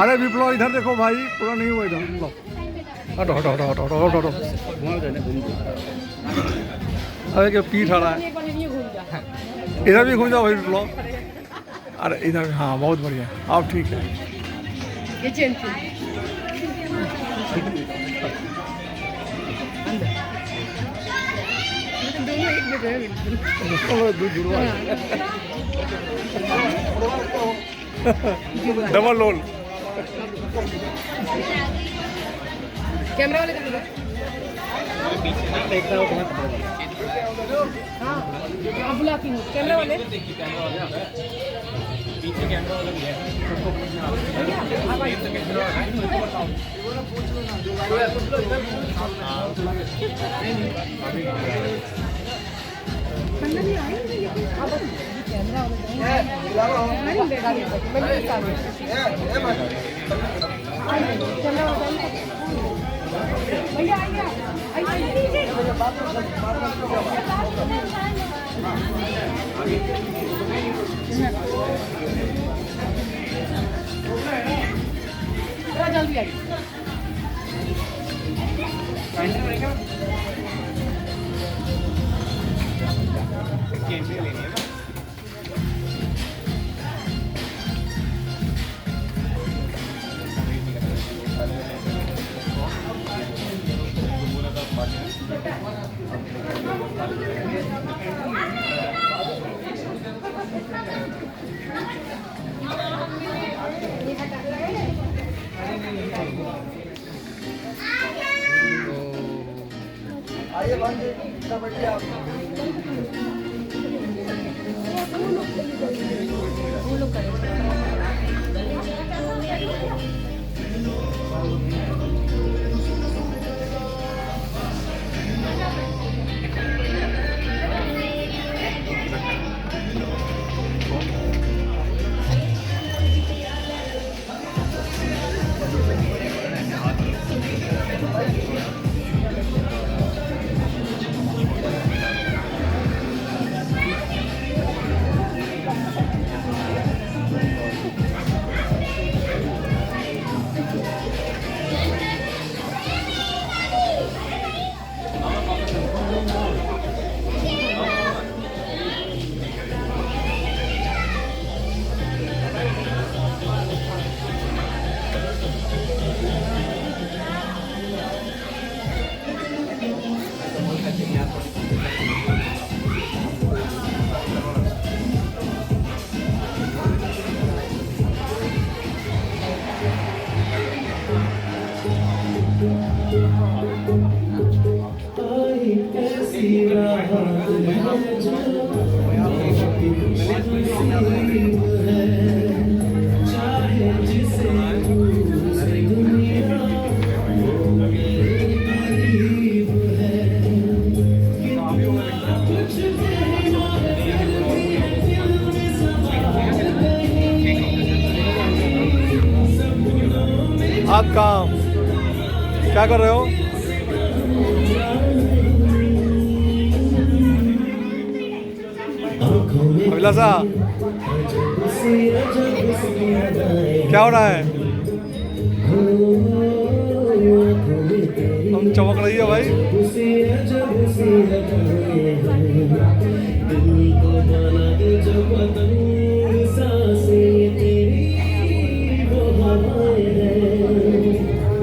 अरे विप्लव इधर देखो भाई, पूरा नहीं हुआ इधर। लो हटो हटो हटो हटो हटो हटो। अरे क्या पीठ आ रहा है, इधर भी घूम जाओ भाई विप्लव। अरे इधर, हाँ बहुत बढ़िया, अब ठीक है। ये चेन थी। दोनों एक जगह है बिल्कुल। Double role. कैमरा वाले का हाँ आप बुलाती हूँ कैमरा वाले। पीछे कैमरा वाला भी है। जल्दी आइए। आइए भाई, बैठिए आप। आप काम क्या कर रहे हो? अभिलाषा क्या हो रहा है? हम चमक रही है भाई।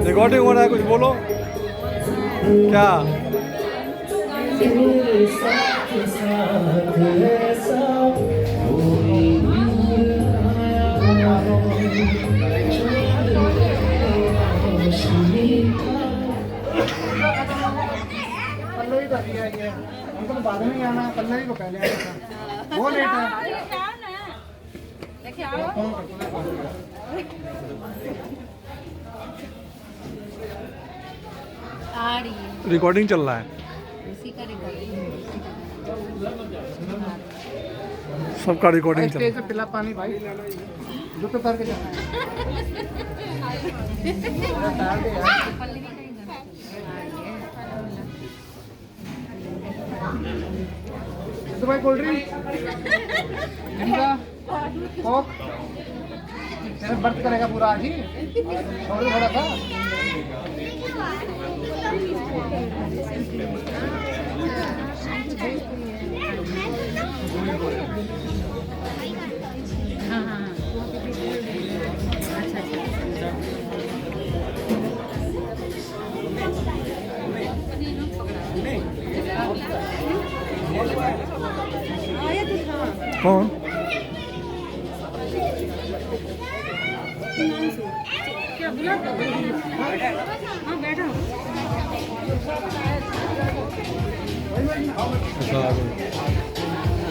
रिकॉर्डिंग हो रहा है, कुछ बोलो क्या? पल्लवी कर दिया ये, हमको तो बाद में ही आना, पल्लवी को पहले आना था। वो लेट है। रिकॉर्डिंग चल रहा है, उसी का रिकॉर्डिंग। सबका रिकॉर्डिंग चल रहा स्टेज पे पिला पानी भाई, जो तो करके जाना तो भाई कोल्ड ड्रिंक, कोक, सिर्फ व्रत करेगा पूरा आज ही थोड़ा सा हाँ हाँ अच्छा आया तो था कौन क्या बुला हाँ बैठा अच्छा आ गए।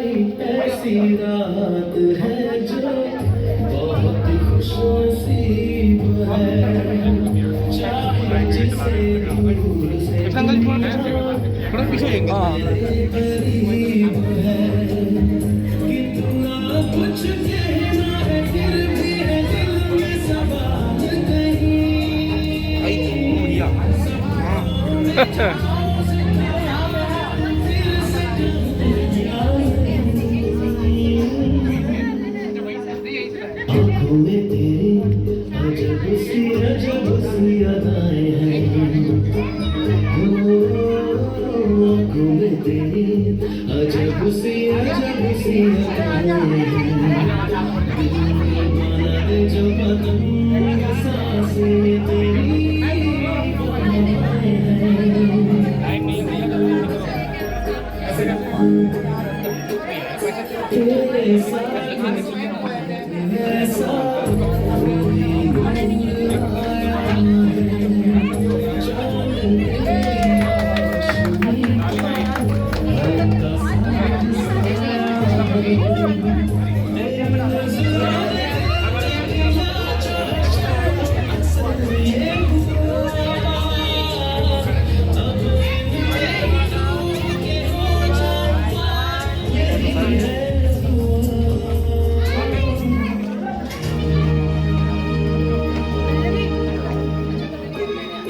ऐसी रात है जो बहुत खुश नसीब है चाहे जिसे दूर से थोड़ा पीछे लेंगे हाँ करीब है कितना कुछ कहना है फिर भी है दिल में सवाल कहीं आँखों में तेरी अजब सी अदाएं हैं आँखों में तेरी अजब सी अदाएं हैं माना दे जो पतंग सांसें तेरी तेरे साथ ऐसा कोई आया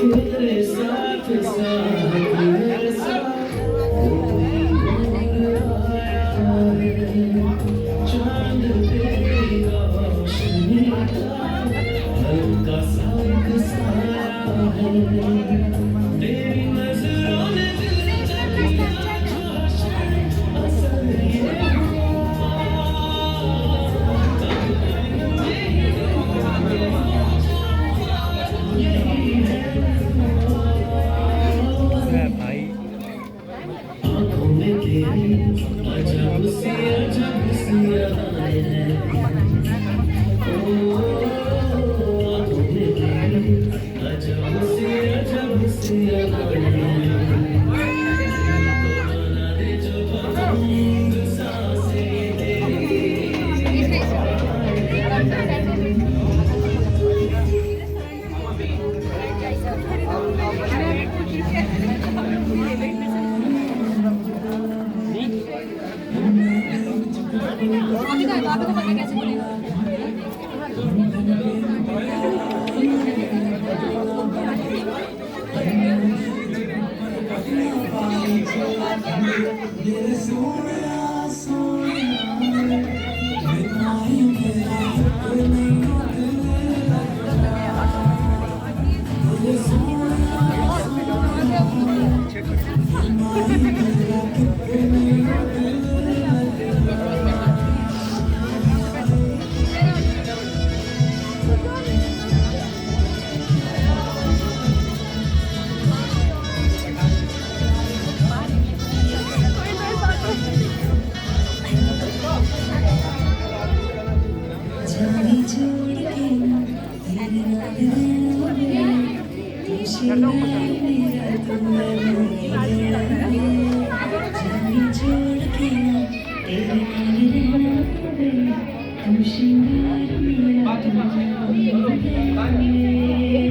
तेरे साथ मेरे साथ कोई आया है चांद तेरी रोशनी का हल्का सा एक साया है तेरी नजरों ने दिल जगाया असल ये आँखों में तेरी अजब सी अदाएं हैं आँखों में तेरी अजब सी अदाएं हैं बना दे जो पतंग सांसें तेरी आपको पता कैसे बोलेगा Thank you.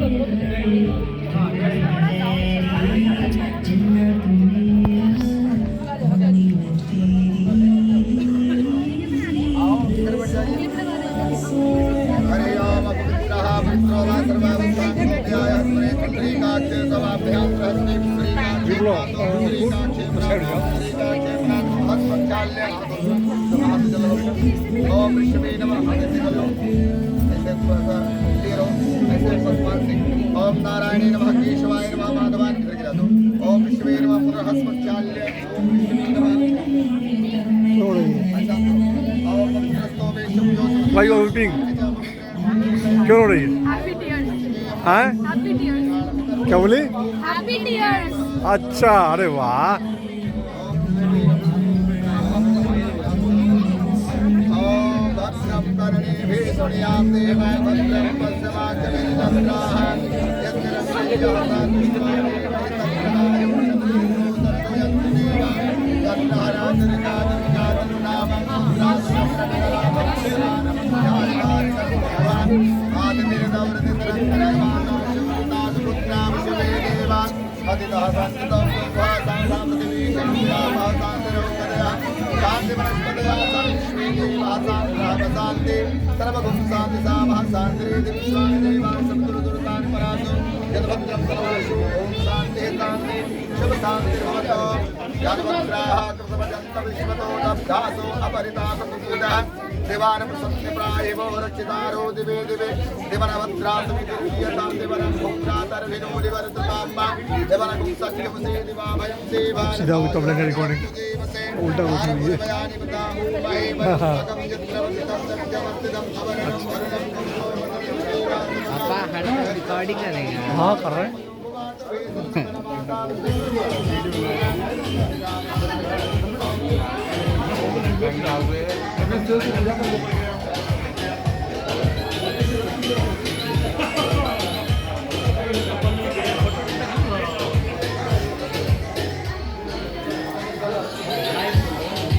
Biblo, serio. ओम नारायणे नमः केशवाय नमः माधवाय नमः ओम विष्णुवे नमः पुनर्हस्मचाल्य ओम विष्णुवे नमः ओम पवित्रस्तो वेशम योसु Why you are weeping? क्यों रो रही है? Happy tears. हाँ? Happy tears. क्या बोली? Happy tears. अच्छा, अरे वाह। ओम भद्रं कर्णेभिः शृणुयाम देवाय भद्रं पश्यमाचमेन्द्राः देवान प्रसन्न प्रायेवो रक्षितारो दिवे दिवे देवन भद्रासमितिर्यतां देवन भोक्तातर्भिनो दिवर्तताम्बा देवन कुंसक्यमुसे दिवा भयं देवा सीधा वो तबले का रिकॉर्डिंग उल्टा कुछ नहीं है। पापा हर रिकॉर्डिंग करेगा। हाँ कर रहे हैं।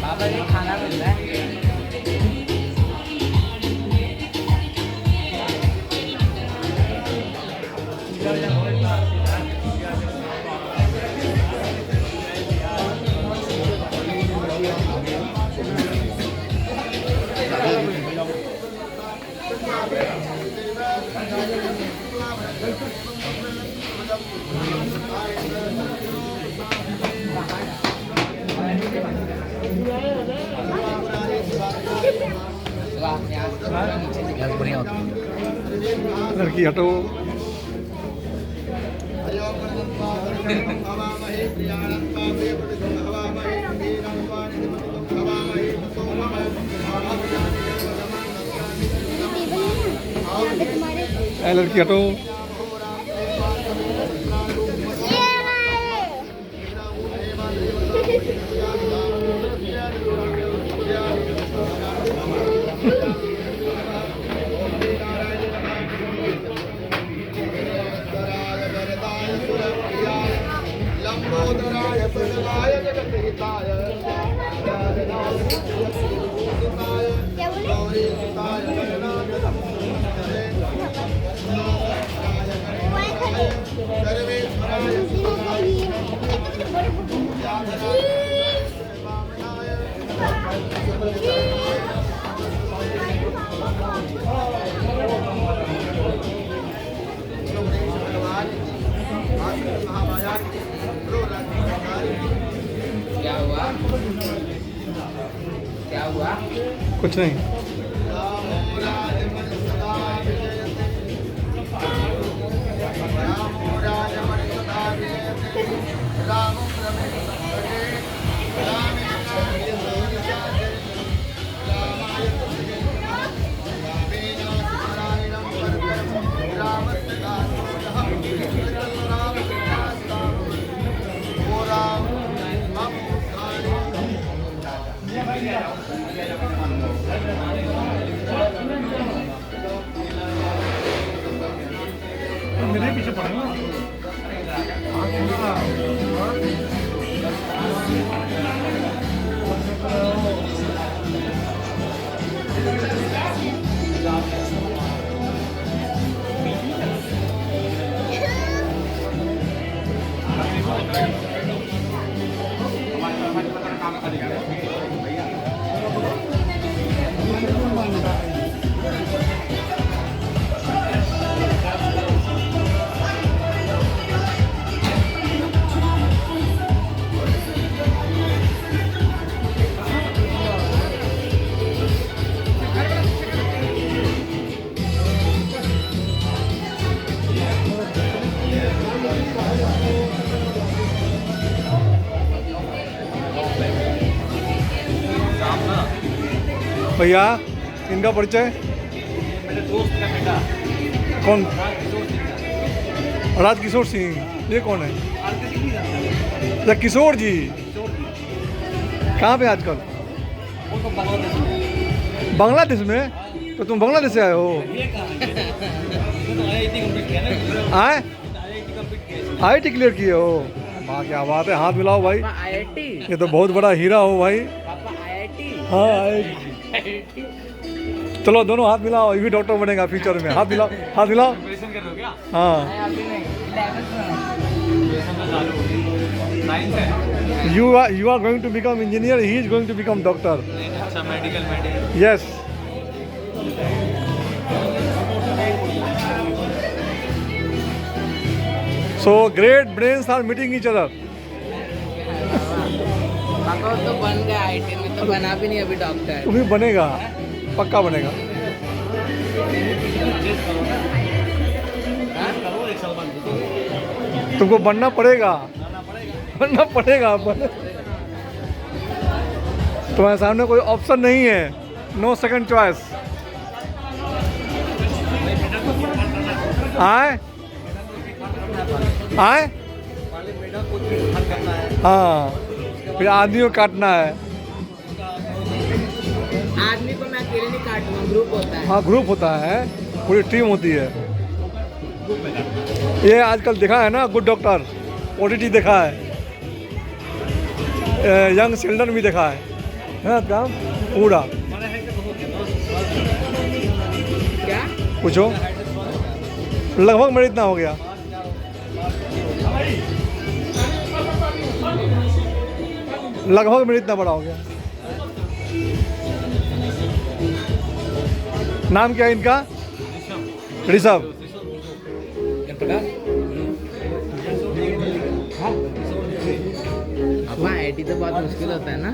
पापा ये खाना मिल रहा है। बढ़िया होता है। लड़की हटो। ए लड़की हटो। लंबोदराय प्रजलाय जगद्हिताय क्या हुआ? क्या हुआ? कुछ नहीं। मेरे पीछे पड़ेगा। भैया इनका परिचय मेरे दोस्त का बेटा कौन? किशोर सिंह राजकिशोर सिंह, ये कौन है? आरती सिंह नहीं जानता अच्छा किशोर जी, किशोर जी कहाँ पे आजकल? वो तो बांग्लादेश में बांग्लादेश में? तो तुम बांग्लादेश से आए हो? ये कहाँ है तो IIT कंप्लीट किया ना आए IIT कंप्लीट किया IIT क्लियर किए हो? वाह क्या बात है, हाथ मिलाओ भाई, IIT ये तो बहुत बड़ा हीरा हो भाई। पापा IIT हाँ IIT। चलो दोनों हाथ मिलाओ, ये भी डॉक्टर बनेगा फ्यूचर में। हाथ मिलाओ, हाथ मिलाओ। प्रिपरेशन कर रहे हो क्या हाँ अभी नहीं 11th में प्रिपरेशन तो चालू हो गई साइंस है you are going to become engineer, he is going to become doctor. अच्छा medical Yes. So great brains are meeting each other. पापा तो बन गया IIT में, तो बना भी नहीं अभी डॉक्टर। तू भी बनेगा, पक्का बनेगा। करो एक साल बाद तुमको बनना पड़ेगा, बनना पड़ेगा। तुम्हारे सामने कोई ऑप्शन नहीं है, नो सेकंड चॉइस। आए आए हाँ, फिर आदमी को काटना है। आदमी को मैं अकेले नहीं काटूंगा, ग्रुप होता है। हाँ ग्रुप होता है, पूरी टीम होती है। ये आजकल देखा है ना, गुड डॉक्टर OTT देखा है, यंग चिल्ड्रन भी देखा है ना काम पूरा। क्या पूछो, लगभग मेरा इतना हो गया। लगभग मेरा इतना बड़ा हो गया। नाम क्या है इनका? ऋषभ। पापा IIT तो बहुत मुश्किल होता है ना,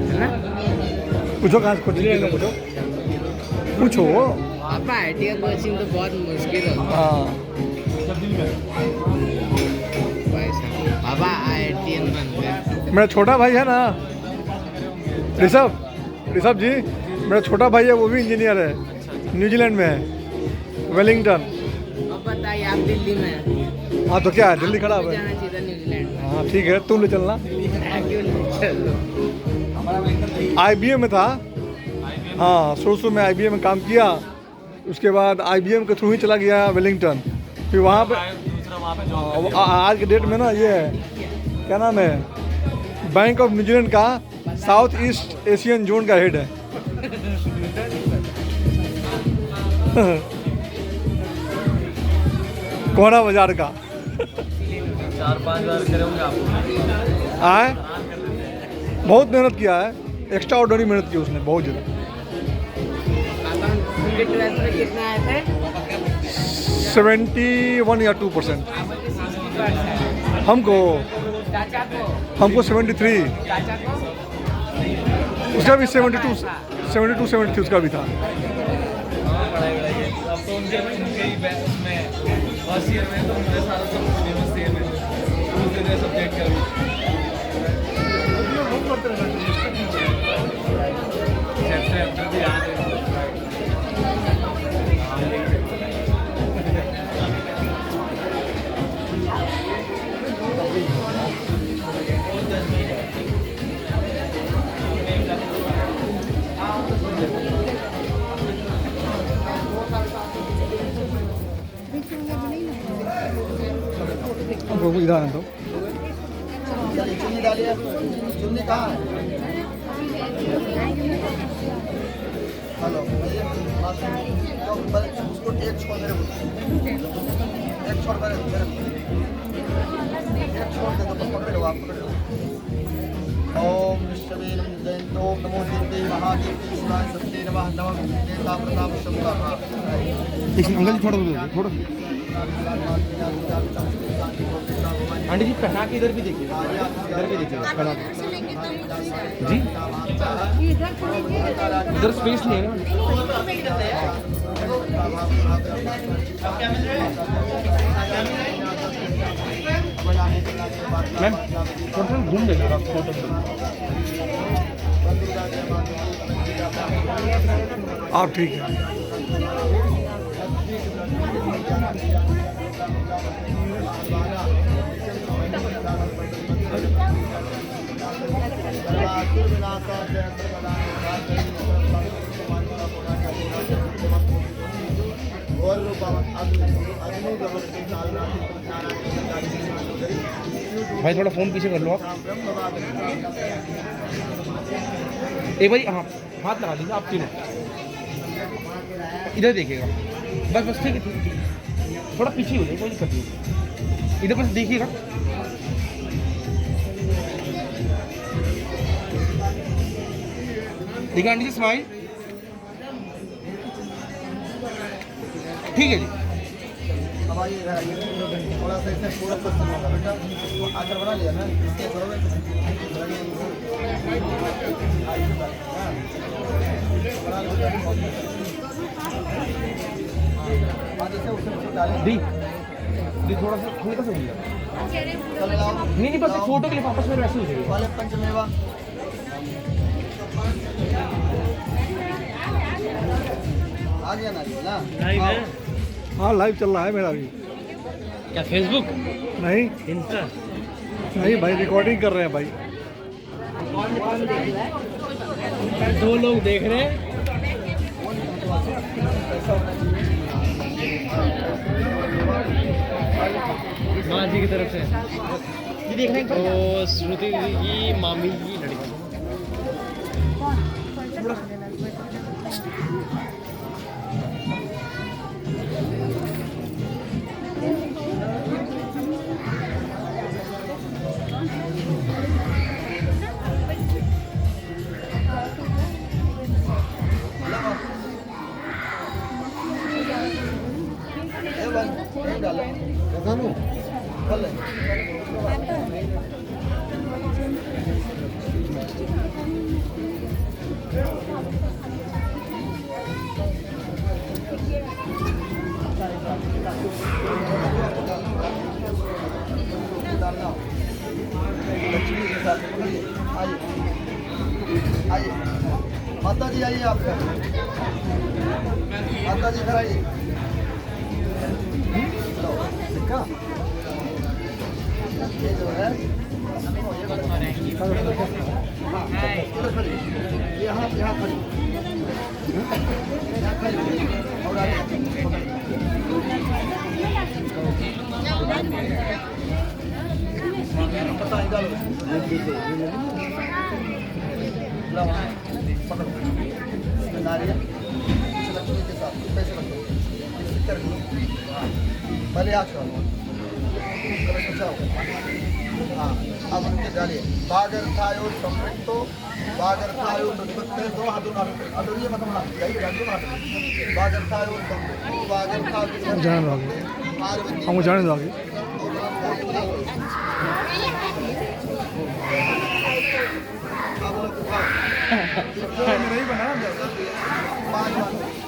है ना? पूछो कहाँ से पूछो, पूछो पूछो। पापा IIT का कोचिंग तो बहुत मुश्किल होता हाँ है। पापा IITian बनते हैं। मेरा छोटा भाई है ना ऋषभ जी, मेरा छोटा भाई है, वो भी इंजीनियर है, न्यूजीलैंड में है, वेलिंगटन। अब बताइए आप दिल्ली में हैं। हाँ तो क्या है, दिल्ली खड़ा आपको है। जाना चाहिए था न्यूजीलैंड में। हाँ ठीक है, तुम ले चलना। क्यों नहीं चलो? IBM में था, हाँ शुरू में IBM में काम किया, उसके बाद IBM के थ्रू ही चला गया वेलिंगटन। फिर वहाँ पे आज के डेट में ना ये है, क्या नाम है, बैंक ऑफ न्यूजीलैंड का साउथ ईस्ट एशियन जोन का हेड है। कोहरा बाजार का 4-5 बार करे होंगे आप आए, बहुत मेहनत किया है, एक्स्ट्रा ऑर्डनरी मेहनत की उसने, बहुत ज़्यादा। पापा उनके 12th में कितना आए थे? 71 या 2%। हमको चाचा को 73, चाचा को उसका भी 72 उसका भी था। अब तो उनके ही उसमें फर्स्ट ईयर में तो उनके सारा सब फेमस थे में दूसरे सब्जेक्ट का भी चैप्टर भी याद है। हमको इधर आने दो। चुन्नी डालिए, चुन्नी कहाँ है? हेलो, उसको एक छोड़ मेरे को, एक छोड़ मेरे को, एक छोड़ दे दो, पकड़ लो आप, पकड़ लो। ओम विश्ववेनम जयंतो नमो देवी महादेवी शिवाय सत्ये नमः नमः देवता प्रताप शंकर। एक अंकल जी थोड़ा थोड़ा आंटी जी पहना के इधर भी देखिए, इधर भी देखिए पहना के। जी इधर स्पेस नहीं है ना। मैम थोड़ा घूम लेगा आप फोटो। आप ठीक है। भाई थोड़ा फ़ोन पीछे कर लो आप। एक बार हाँ हाथ लगा दीजिए आप तीनों, इधर देखिएगा बस बस, ठीक है ठीक है, थोड़ा पीछे हो जाए कोई दिक्कत नहीं, इधर बस देखिएगा। देखिए आंटी जी स्माइल, ठीक है जी। अब आइए इधर आइए, थोड़ा सा इसे पूरा पसंद होगा बेटा, आकर बना लिया ना इसके थोड़ा दी दी थोड़ा सा हल्का सा हो गया। नहीं नहीं बस फोटो के लिए वापस में वैसे हो जाएगा। वाले पंचमेवा आ गया ना हाँ लाइव चल रहा है मेरा भी। क्या फेसबुक नहीं इंस्टा? नहीं भाई, रिकॉर्डिंग कर रहे हैं भाई। दो लोग देख रहे हैं। माँ जी की तरफ से तो श्रुति दीदी की मामी की लड़की। आइए माता जी, आइए आप माता जी इधर आइए। ये जो है यहाँ यहाँ खड़ी, यहाँ खड़ी और आगे पता नहीं डालो पकड़ो नारियल लक्ष्मी के साथ पैसे रखो, पहले हाथ छोड़ो, हाँ अब उनके डालिए। बागर्थायो संपृक्तो बागर्थायो प्रतिपत्ते, दो हाथों अडोरिए मतलब हाथ जाइए डालिए हाथ। बागर्थायो संपृक्तो बागर्थायो जाने दो आगे, हमको जाने दो आगे। नहीं बना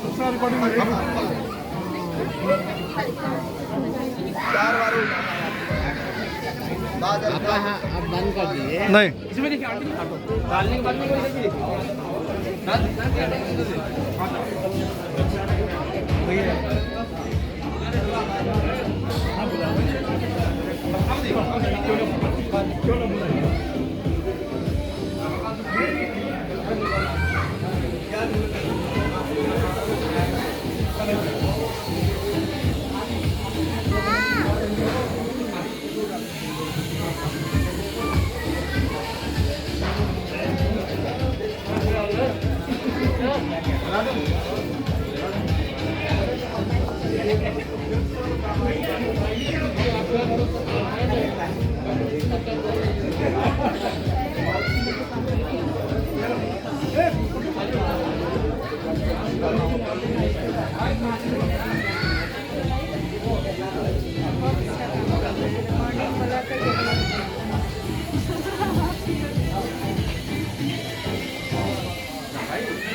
दूसरा रिकॉर्डिंग में 4 बार अब बंद कर दीजिए। नहीं इसमें देखिए आंटी काटो, डालने के बाद में कोई देखिए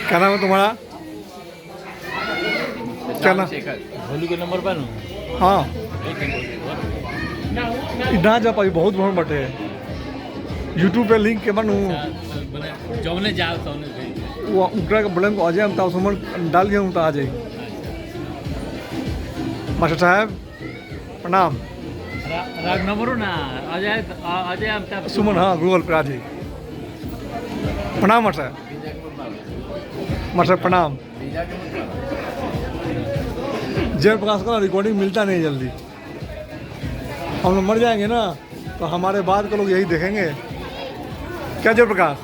क्या नाम है तुम्हारा? क्या नाम? भोलू के नंबर पर हाँ ना जा पाई, बहुत भ्रमण बटे यूट्यूब पे लिंक के बनू जौने जाओ तौने वो उकरा के बोले को अजय हम सुमन डाल दिया हूँ तो आ जाए। मास्टर साहब प्रणाम। राग नंबर ना अजय अजय हम सुमन हाँ गूगल पे आ जाए। प्रणाम मास्टर प्रणाम। जय प्रकाश का रिकॉर्डिंग मिलता नहीं जल्दी। हम लोग मर जाएंगे ना तो हमारे बाद के लोग यही देखेंगे क्या जय प्रकाश।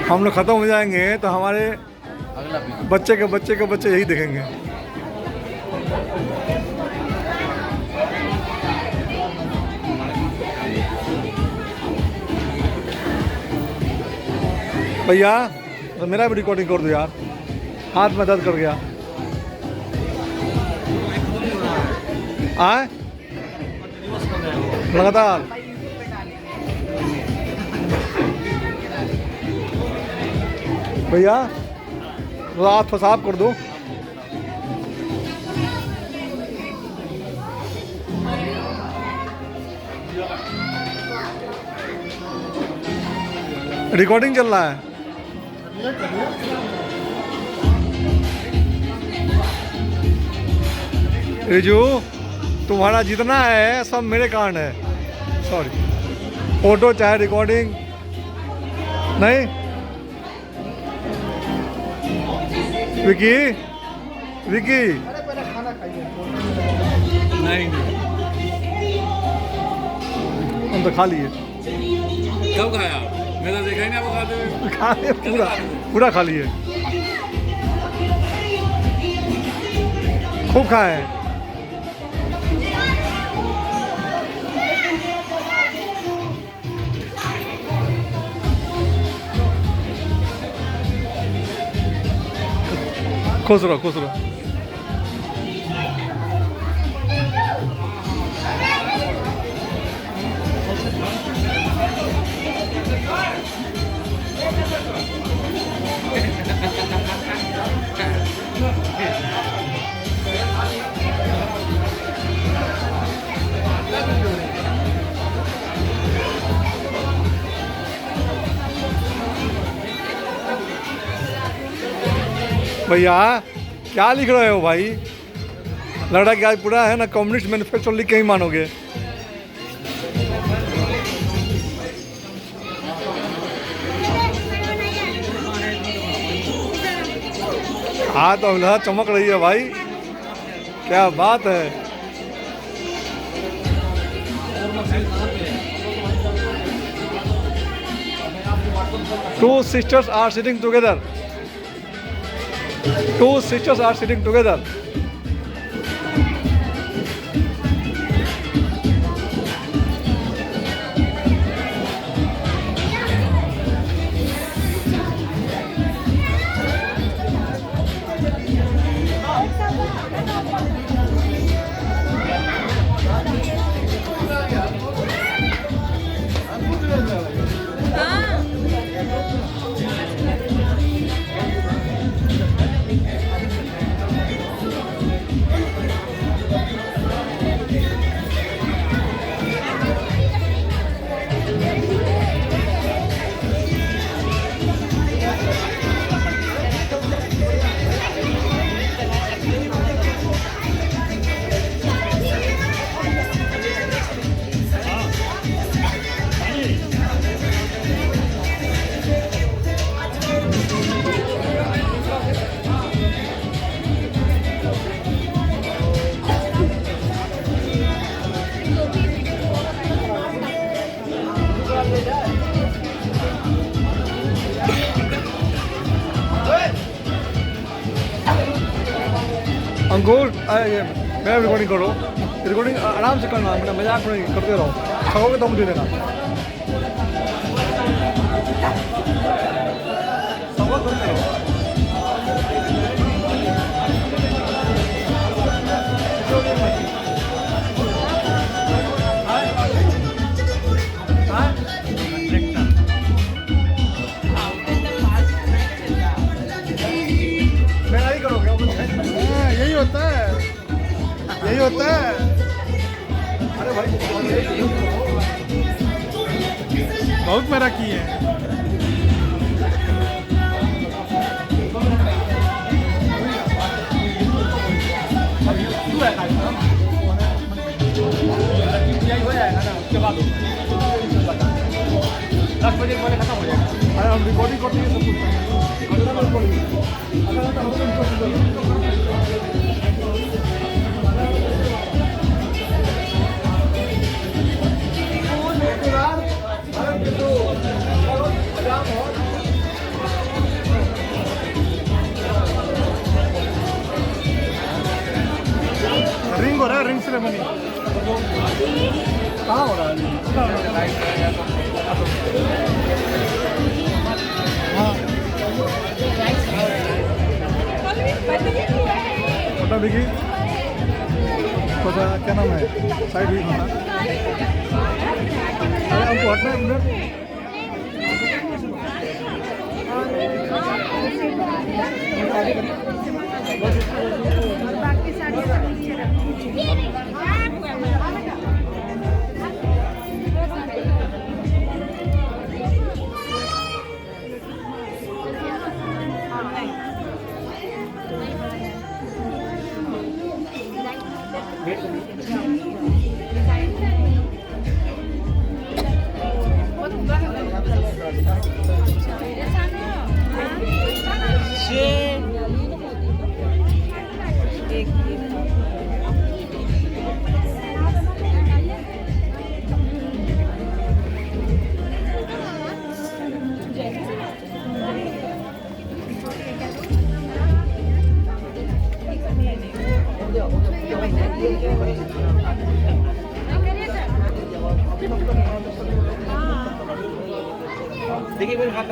हम लोग ख़त्म हो जाएंगे तो हमारे बच्चे के बच्चे के बच्चे यही देखेंगे। भैया तो मेरा भी रिकॉर्डिंग कर दो यार, हाथ में दर्द कर गया। आए लगातार भैया तो आप फसाब कर दो। रिकॉर्डिंग चल रहा है। रिजू तुम्हारा जितना है सब मेरे कारण है। सॉरी फोटो चाहे रिकॉर्डिंग नहीं। विकी विकी नहीं हम तो खा लिए। कब खाया? मैं तो देखा ही नहीं आपको खाते हुए। खा लिए पूरा पूरा खा लिए, खूब खाए हैं। खुश रहो खुश रहो। भैया क्या लिख रहे हो भाई? लग रहा है कि आज पूरा है ना कम्युनिस्ट मैनिफेस्टो लिख के ही मानोगे। हाँ तो अमला चमक रही है भाई, क्या बात है। Two sisters are sitting together. Two sisters are sitting together. अंकुर मेरा रिकॉर्डिंग करो, रिकॉर्डिंग आराम से करना, मेरा मजाक नहीं करते रहो, खाओगे तो मुझे देना। मेरा ही करोगे? यही होता है, यही होता है। अरे भाई बहुत मेरा की है। उसके बाद होगा 10 बजे वाले खत्म हो जाएगा अरे हम रिकॉर्डिंग करते हैं सब कुछ रिंग हो रहा है, रिंग सेरेमनी कहाँ हो रहा है? हाँ छोटा बिगी छोटा क्या नाम है साइड भी खाना अरे हमको हटना है उधर बाकी सारे नीचे देखिए मेरे हाथ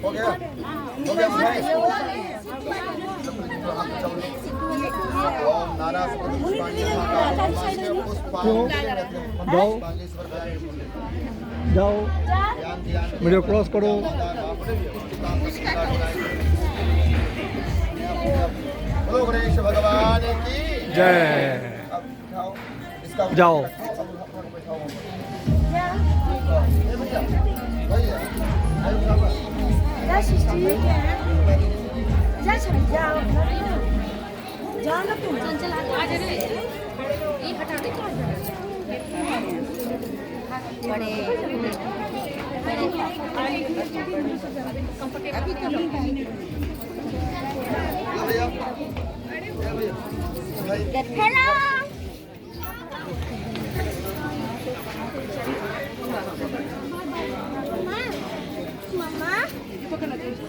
हो गया ओम नारा जाओ वीडियो क्रॉस करो बोलो गणेश भगवान की जय अब दिखाओ इसका जाओ जाना तुम चंचल आ जा रे ये हटा दे बड़े अभी तो हेलो मम्मा मम्मा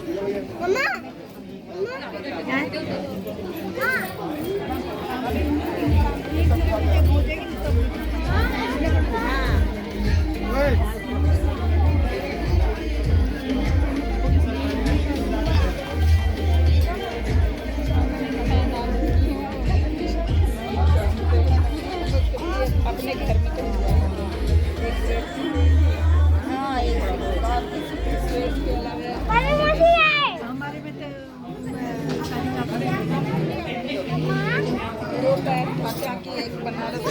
अपने घर में तो हमारे में तो दो पैर बचा के एक बनारस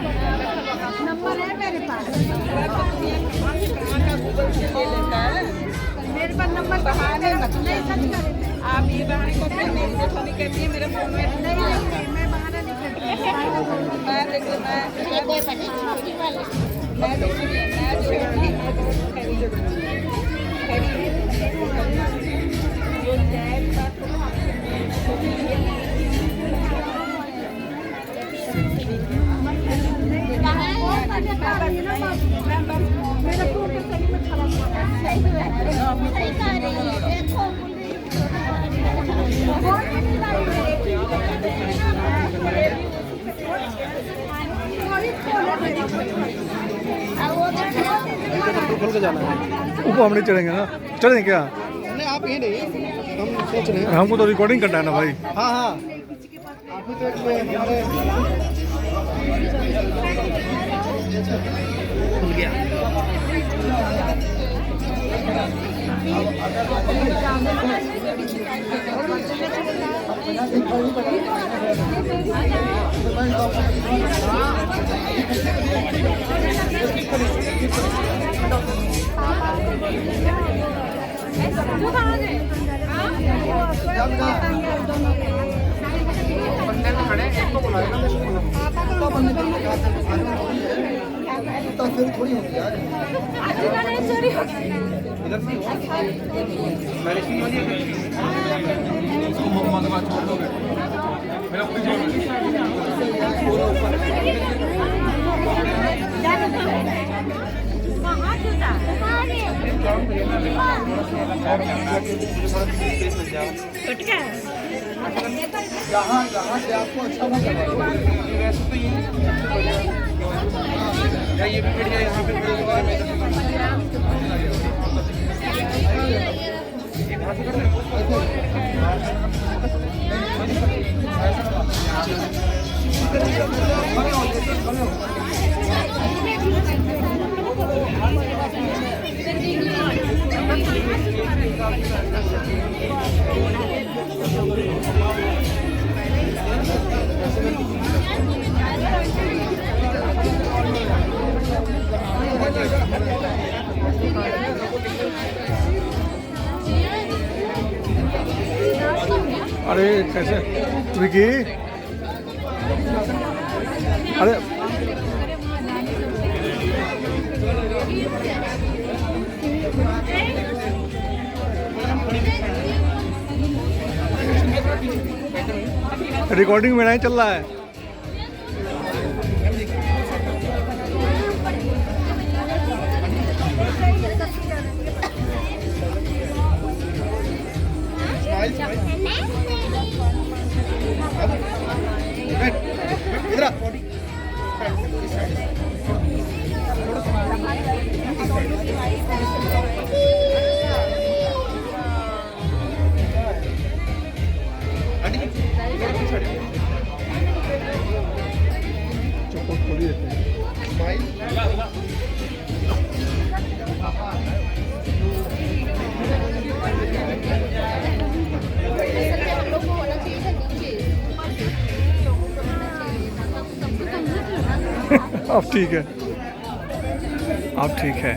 नंबर है मेरे पास गूगल से ले लेता है मेरे पास नंबर बहाने मत नहीं सच करें आप ये बहाने को मेरी जेठानी कहती है मेरे फोन में नहीं मैं बहाना नहीं करती मैं देखिए मैं मेरा तो सही में खराब हुआ खोल के जाना है ऊपर हम नहीं चढ़ेंगे ना चढ़ेंगे क्या नहीं आप ये नहीं हम सोच रहे हैं हमको तो रिकॉर्डिंग करना है ना भाई हाँ हाँ खुल गया। वो कहाँ गए? तो फिर थोड़ी होती है आज का नहीं चोरी हो गई। इधर से मैनेजमेंट वाली है। इसको मोहम्मद का छोड़ दोगे मेरा कोई कहाँ छूटा? फटका जहाँ जहाँ से आपको अच्छा लगे ये भी बैठ जाए यहाँ पे अरे कैसे विकी? अरे रिकॉर्डिंग में नहीं चल रहा है। इधर चप्पल खोल ही देते हैं। हम लोग को होना चाहिए था नीचे। अब ठीक है, अब ठीक है।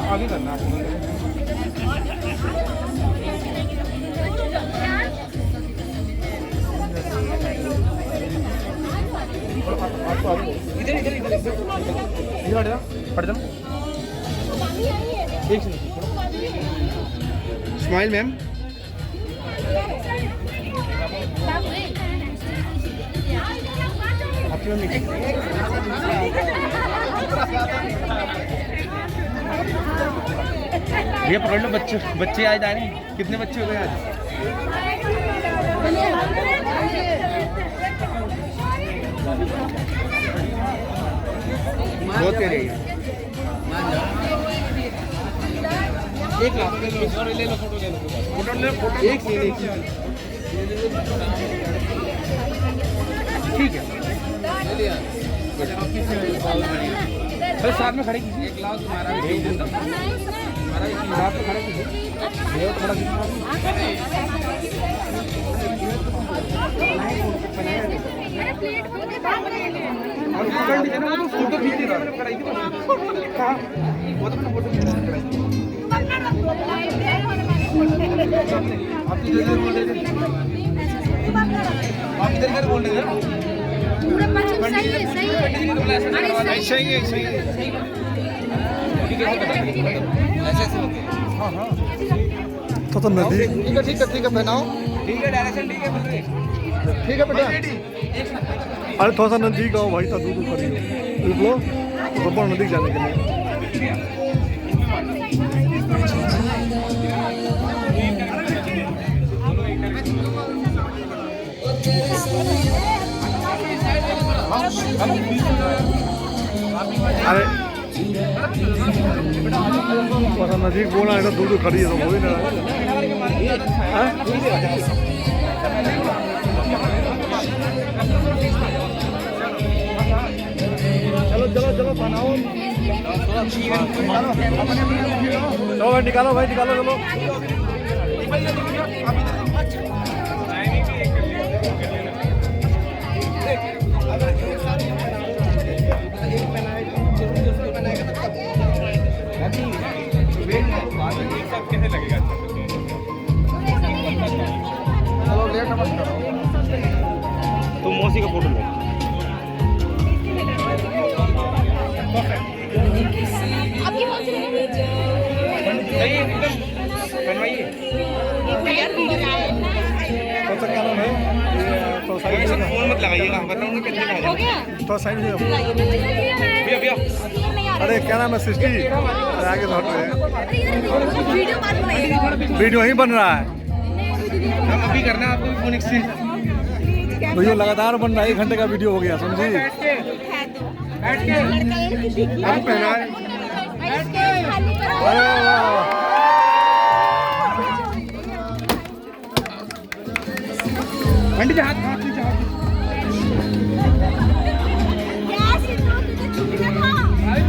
आगे करना इधर इधर इधर इधर हट जाओ। एक स्माइल मैम। आपकी मम्मी ये पकड़ लो। बच्चे आज आ रहे हैं। कितने बच्चे हो गए आज? बहुत तेरे एक लाख ले लो फोटो ले लो फोटो एक ठीक है। अरे साथ में खड़े कीजिए। 1 लाख तुम्हारा भेज देना। साथ में खड़े कीजिए। थोड़ा और पकड़ लीजिए ना। वो तो फोटो खींच नहीं रहा। कराई थी कहाँ? वो तो मैंने फोटो खींच कराई थी। आप इधर बोल रहे थे। आप इधर बोल रहे थे। पूरा पश्चिम सही है, सही है। अरे सही है सही है। हाँ हाँ तो नदी ठीक है पहनाओ। ठीक है। डायरेक्शन ठीक है बोल रहे। ठीक है बेटा। अरे थोड़ा सा नजदीक आओ भाई, तो दूर खड़ी हो। रुक लो। संपूर्ण नदी जाने के लिए। अरे थोड़ा नजीक बोला है तो दूर दूर खड़ी है तो हो ही ना रहा है। चलो चलो चलो बनाओ, चलो भाई निकालो चलो। तो मौसी का फोटो ले। आपकी मौसी ने सही है एकदम बनवाइए। कौन सा क्या नाम है? तो साइड सब फोन मत लगाइएगा, बताऊँ ना कितने का हो है। गया तो साइड में भैया अरे क्या नाम है सृष्टि? अरे आगे तो हट रहे हैं। वीडियो बात बनाइए। वीडियो ही बन रहा है हम अभी करना है आपको फोन एक्सचेंज। वीडियो लगातार बन रहा है, 1 घंटे का वीडियो हो गया समझी। बैठ के हम पहना है। अरे वाह पंडित जी हाथ नीचे हाथ।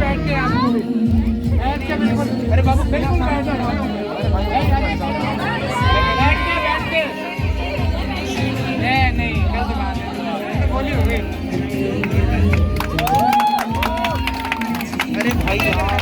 बैठ के बिल्कुल। अरे बाबू बिल्कुल बैठ के नहीं कैसे बात है, बोली होगी। अरे भाई यार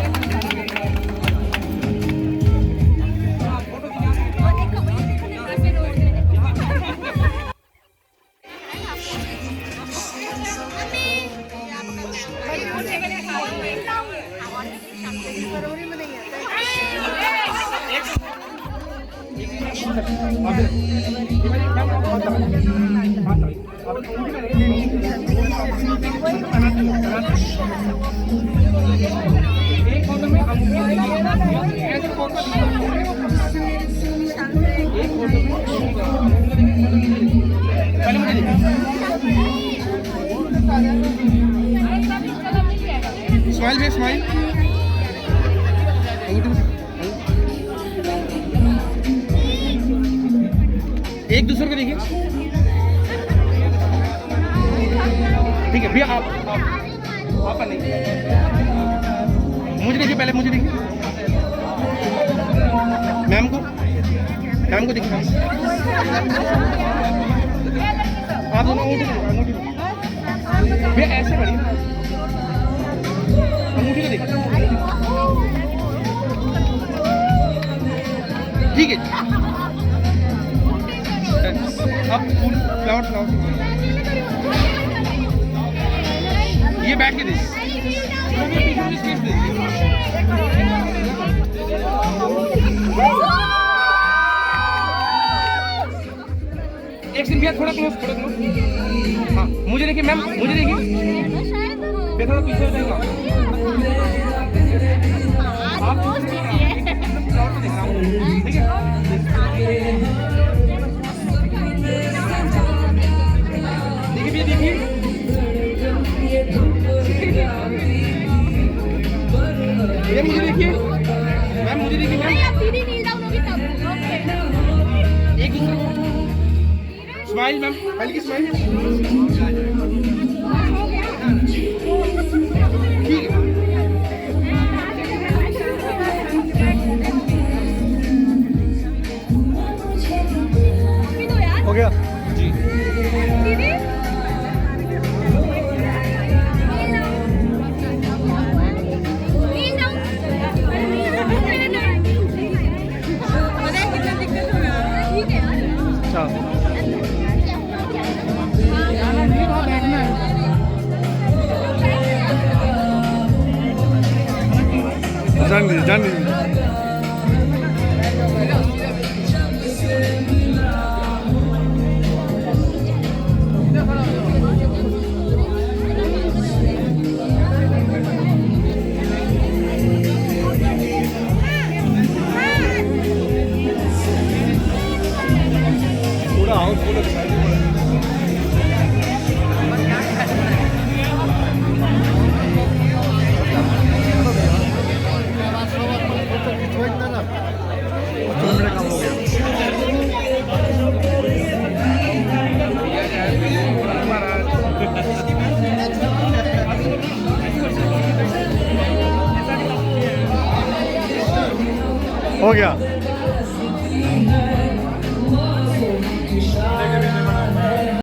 स्माइल में स्माइल। एक दूसरे को देखिए। ठीक है भैया आप नहीं, मुझे देखिए पहले, मुझे देखिए। मैम को देखिए। आप दोनों अंगूठी भैया ऐसे बढ़िए, अंगूठी को देखिए। ठीक है अब फूल फ्लावर ये बैठ के देखिए। एक दिन भैया थोड़ा क्लोज। हाँ मुझे देखिए मैम, मुझे देखिए। थोड़ा पीछे हो जाएगा आप। ठीक है देखिए देखिए। ये मुझे देखिए मैम, मुझे देखिए मैम। एक दूसरे को स्माइल मैम, हल्की स्माइल। ठीक है हो गया जी। जान दीजिए। हो गया